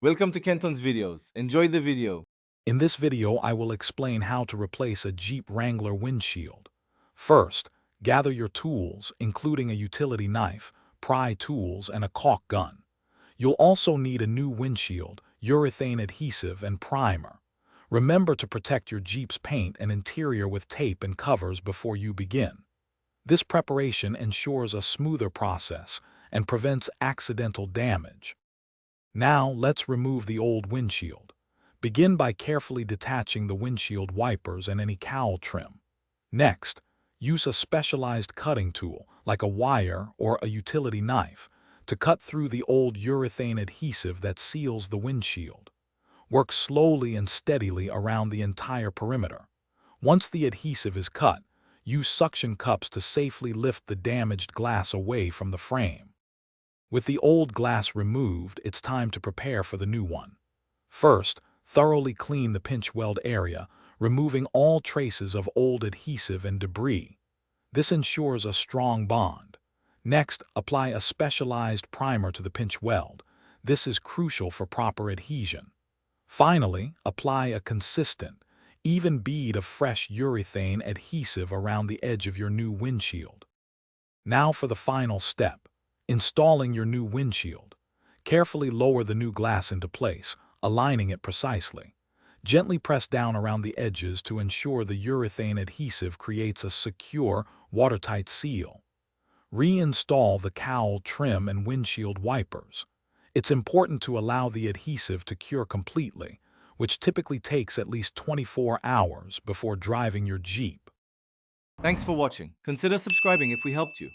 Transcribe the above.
Welcome to Kenton's videos. Enjoy the video. In this video, I will explain how to replace a Jeep Wrangler windshield. First, gather your tools, including a utility knife, pry tools, and a caulk gun. You'll also need a new windshield, urethane adhesive, and primer. Remember to protect your Jeep's paint and interior with tape and covers before you begin. This preparation ensures a smoother process and prevents accidental damage. Now, let's remove the old windshield. Begin by carefully detaching the windshield wipers and any cowl trim. Next, use a specialized cutting tool, like a wire or a utility knife, to cut through the old urethane adhesive that seals the windshield. Work slowly and steadily around the entire perimeter. Once the adhesive is cut, use suction cups to safely lift the damaged glass away from the frame. With the old glass removed, it's time to prepare for the new one. First, thoroughly clean the pinch weld area, removing all traces of old adhesive and debris. This ensures a strong bond. Next, apply a specialized primer to the pinch weld. This is crucial for proper adhesion. Finally, apply a consistent, even bead of fresh urethane adhesive around the edge of your new windshield. Now for the final step, installing your new windshield. Carefully lower the new glass into place, aligning it precisely. Gently press down around the edges to ensure the urethane adhesive creates a secure, watertight seal. Reinstall the cowl trim and windshield wipers. It's important to allow the adhesive to cure completely, which typically takes at least 24 hours before driving your Jeep. Thanks for watching. Consider subscribing if we helped you.